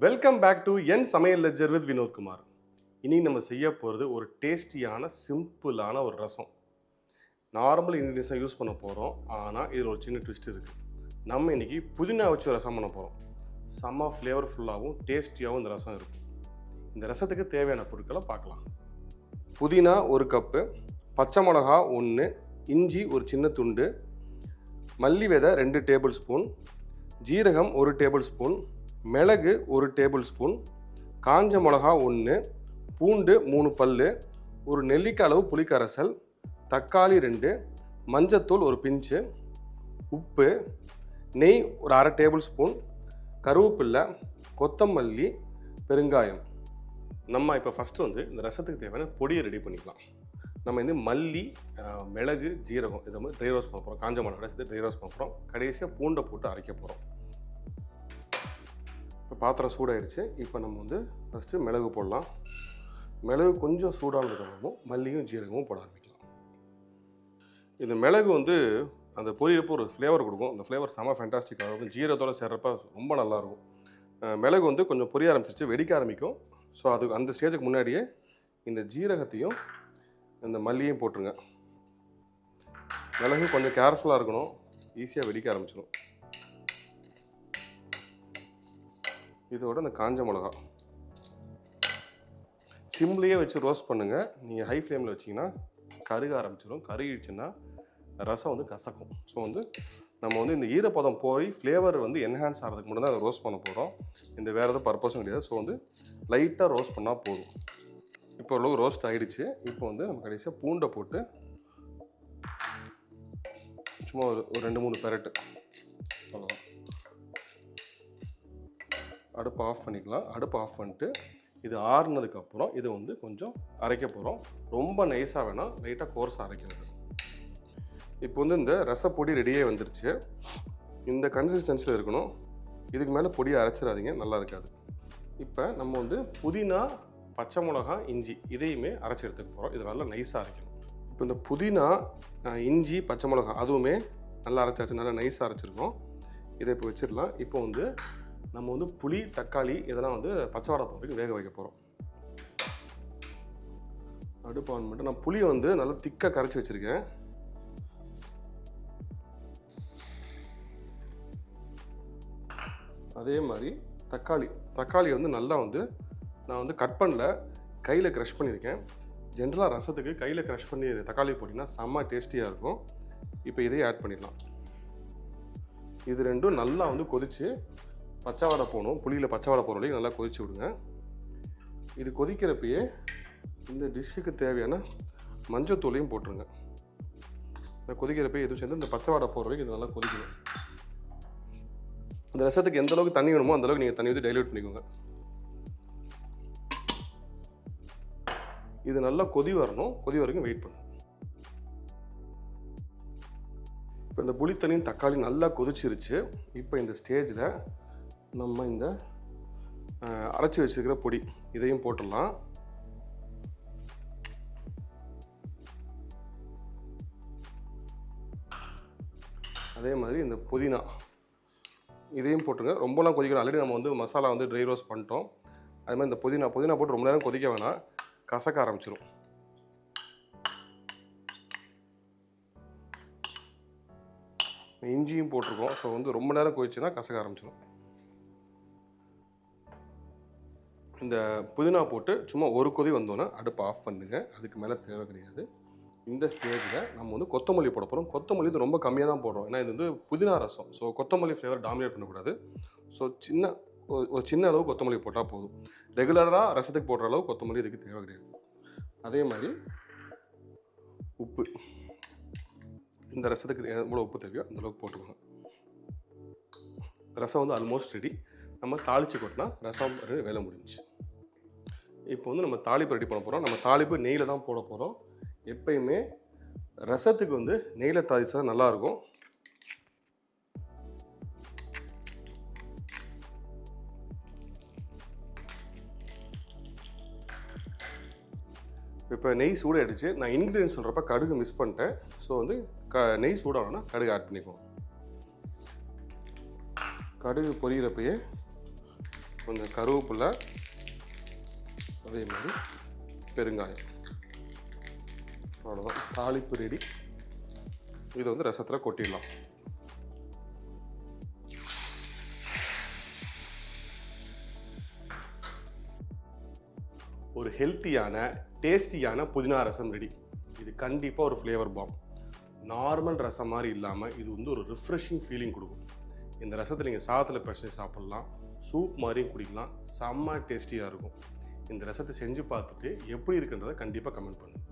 Welcome back to என் சமையல் ledger with Vinodkumar. இனி நம்ம செய்ய போகிறது ஒரு டேஸ்டியான சிம்பிளான ஒரு ரசம். நார்மல் இன்க்ரீடியன்ஸை யூஸ் பண்ண போகிறோம், ஆனால் இதில் ஒரு சின்ன ட்விஸ்ட் இருக்குது. நம்ம இன்றைக்கி புதினா வச்சு ஒரு ரசம் பண்ண போகிறோம். செம்ம ஃப்ளேவர்ஃபுல்லாகவும் டேஸ்டியாகவும் இந்த ரசம் இருக்கும். இந்த ரசத்துக்கு தேவையான பொருட்களை பார்க்கலாம். புதினா 1 கப்பு, பச்சை மிளகா 1, இஞ்சி ஒரு சின்ன துண்டு, மல்லி விதை 2 டேபிள் ஸ்பூன், ஜீரகம் 1 டேபிள் ஸ்பூன், மிளகு 1 டேபிள் ஸ்பூன், காஞ்ச மிளகா 1, பூண்டு 3 பல்லு, ஒரு நெல்லிக்காய் அளவு புளிக்கரைசல், தக்காளி 2, மஞ்சத்தூள் ஒரு பிஞ்சு, உப்பு, நெய் ஒரு 1/2 டேபிள் ஸ்பூன், கருவேப்பில்லை, கொத்தமல்லி, பெருங்காயம். நம்ம இப்போ ஃபஸ்ட்டு இந்த ரசத்துக்கு தேவையான பொடியை ரெடி பண்ணிக்கலாம். நம்ம மல்லி, மிளகு, ஜீரகம் இதை ட்ரை ரோஸ்ட் பண்ண போகிறோம். காஞ்ச மிளகா சேர்த்து ட்ரை ரோஸ்ட் பண்ண போகிறோம். கடைசியாக பூண்டை போட்டு அரைக்க போகிறோம். இப்போ பாத்திரம் சூடாயிடுச்சு. இப்போ நம்ம ஃபஸ்ட்டு மிளகு போடலாம். மிளகு கொஞ்சம் சூடானதுக்கப்புறமும் மல்லியும் ஜீரகமும் போட ஆரம்பிக்கலாம். இந்த மிளகு அந்த பொரியப்போ ஒரு ஃப்ளேவர் கொடுக்கும். அந்த ஃப்ளேவர் செம்ம ஃபேண்டாஸ்டிக்காக இருக்கும். ஜீரகத்தோடு சேர்றப்ப ரொம்ப நல்லாயிருக்கும். மிளகு கொஞ்சம் பொரிய ஆரம்பிச்சிருச்சு, வெடிக்க ஆரம்பிக்கும். ஸோ அந்த ஸ்டேஜுக்கு முன்னாடியே இந்த ஜீரகத்தையும் இந்த மல்லியையும் போட்டுருங்க. மிளகு கொஞ்சம் கேர்ஃபுல்லாக இருக்கணும், ஈஸியாக வெடிக்க ஆரம்பிச்சிடும். இதோட இந்த காஞ்ச மிளகா சிம்லேயே வச்சு ரோஸ்ட் பண்ணுங்கள். நீங்கள் ஹை ஃப்ளேமில் வச்சிங்கன்னா கருக ஆரம்பிச்சிடும். கருகிடுச்சுன்னா ரசம் கசக்கும். ஸோ நம்ம இந்த ஈரப்பதம் போய் ஃப்ளேவர் என்ஹான்ஸ் ஆகிறதுக்கு மட்டும் தான் அதை ரோஸ்ட் பண்ண போகிறோம். இந்த வேறு எதுவும் பர்பஸும் கிடையாது. ஸோ லைட்டாக ரோஸ்ட் பண்ணால் போதும். இப்போ ஓரளவுக்கு ரோஸ்ட் ஆகிடுச்சு. இப்போ நம்ம கடைசியாக பூண்டை போட்டு சும்மா ஒரு 2-3 பெரட்டு அவ்வளோதான். அடுப்பு ஆஃப் பண்ணிக்கலாம். அடுப்பு ஆஃப் பண்ணிட்டு இது ஆறுனதுக்கப்புறம் இது கொஞ்சம் அரைக்க போகிறோம். ரொம்ப நைஸாக வேணாம், லைட்டாக கோர்ஸாக அரைக்கிறது. இப்போ இந்த ரசப்பொடி ரெடியே வந்துருச்சு. இந்த கன்சிஸ்டன்சியில் இருக்கணும். இதுக்கு மேலே பொடியை அரைச்சிடாதீங்க, நல்லா இருக்காது. இப்போ நம்ம புதினா, பச்சை மிளகா, இஞ்சி இதையுமே அரைச்சி எடுத்துக்க போகிறோம். இது நல்லா நைஸாக அரைக்கணும். இப்போ இந்த புதினா, இஞ்சி, பச்சை மிளகா அதுவுமே நல்லா அரைச்சாச்சு, நல்லா நைஸாக அரைச்சிருக்கோம். இதை இப்போ வச்சிடலாம். இப்போ நம்ம புளி, தக்காளி இதெல்லாம் பச்சை வாடை போகிறதுக்கு வேக வைக்க போகிறோம். அடுப்பு ஆன் பண்ணிட்டு நான் புளியை நல்லா திக்காக கரைச்சி வச்சுருக்கேன். அதே மாதிரி தக்காளி நல்லா நான் கட் பண்ணல, கையில் க்ரஷ் பண்ணியிருக்கேன். ஜென்ரலாக ரசத்துக்கு கையில் க்ரஷ் பண்ணி தக்காளி போட்டிங்கன்னா செம்ம டேஸ்டியாக இருக்கும். இப்போ இதையும் ஆட் பண்ணிடலாம். இது ரெண்டும் நல்லா கொதித்து பச்சை வாடை போகணும். புளியில் பச்சை வாடை போகிற வரைக்கும் நல்லா கொதிச்சு விடுங்க. இது கொதிக்கிறப்பயே இந்த டிஷ்ஷுக்கு தேவையான மஞ்சத்தூளையும் போட்டுருங்க. இந்த கொதிக்கிறப்பயே எதுவும் சேர்ந்து இந்த பச்சை வாடை போகிற வரைக்கும் இது நல்லா கொதிக்கணும். இந்த ரசத்துக்கு எந்த அளவுக்கு தண்ணி வேணுமோ அந்தளவுக்கு நீங்கள் தண்ணி டைல்யூட் பண்ணிக்கோங்க. இது நல்லா கொதி வரணும். கொதி வரைக்கும் வெயிட் பண்ணுங்க. இப்போ இந்த புளி தண்ணியும் தக்காளி நல்லா கொதிச்சிருச்சு. இப்போ இந்த ஸ்டேஜில் நம்ம இந்த அரைச்சி வச்சுருக்கிற பொடி இதையும் போட்டுடலாம். அதே மாதிரி இந்த புதினா இதையும் போட்டுருங்க. ரொம்பலாம் கொதிக்கணும். ஆல்ரெடி நம்ம மசாலா ட்ரை ரோஸ்ட் பண்ணிட்டோம். அது மாதிரி இந்த புதினா போட்டு ரொம்ப நேரம் கொதிக்க வேணாம், கசக்க ஆரம்பிச்சிடும். இஞ்சியும் போட்டிருக்கோம். ஸோ ரொம்ப நேரம் கொதிச்சுன்னா கசக்க ஆரம்பிச்சிடும். இந்த புதினா போட்டு சும்மா ஒரு கொதி வந்தோன்னே அடுப்பு ஆஃப் பண்ணுங்க. அதுக்கு மேலே தேவை கிடையாது. இந்த ஸ்டேஜில் நம்ம கொத்தமல்லி போட போகிறோம். கொத்தமல்லி ரொம்ப கம்மியாக தான் போடுறோம், ஏன்னா இது புதினா ரசம். ஸோ கொத்தமல்லி ஃப்ளேவர் டாமினேட் பண்ணக்கூடாது. ஸோ ஒரு சின்ன அளவு கொத்தமல்லி போட்டால் போதும். ரெகுலராக ரசத்துக்கு போடுற அளவு கொத்தமல்லி இதுக்கு தேவை கிடையாது. அதே மாதிரி உப்பு, இந்த ரசத்துக்கு எவ்வளோ உப்பு தேவையோ அந்தளவுக்கு போட்டுக்கோங்க. ரசம் ஆல்மோஸ்ட் ரெடி. நம்ம தாளித்து கொட்டினா ரசம் வேலை முடிஞ்சிச்சு. இப்போ நம்ம தாளிப்பு ரெடி பண்ண போகிறோம். நம்ம தாளிப்பு நெய்யில் தான் போட போகிறோம். எப்பயுமே ரசத்துக்கு நெய்யில் தாளிச்சா நல்லாயிருக்கும். இப்போ நெய் சூடாயிடுச்சு. நான் இன்க்ரீடியன்ஸ் சொல்கிறப்ப கடுகு மிஸ் பண்ணிட்டேன். ஸோ நெய் சூடாகணும்னா கடுகு ஆட் பண்ணிக்குவோம். கடுகு பொரியிறப்பயே கொஞ்சம் கருவேப்பிலை, அதே மாதிரி பெருங்காயம். அவ்வளோதான், தாளிப்பு ரெடி. இதை வந்து ரசத்தில் கொட்டிடலாம். ஒரு ஹெல்த்தியான டேஸ்டியான புதினா ரசம் ரெடி. இது கண்டிப்பாக ஒரு ஃப்ளேவர் பாம். நார்மல் ரசம் மாதிரி இல்லாமல் இது வந்து ஒரு ரிஃப்ரெஷிங் ஃபீலிங் கொடுக்கும். இந்த ரசத்தை நீங்கள் சாதத்தில் பிசைஞ்சு சாப்பிட்லாம், சூப் மாதிரியும் குடிக்கலாம், செம்ம டேஸ்டியாக இருக்கும். இந்த ரசத்தை செஞ்சு பார்த்துட்டு எப்படி இருக்குன்றதை கண்டிப்பாக கமெண்ட் பண்ணுங்கள்.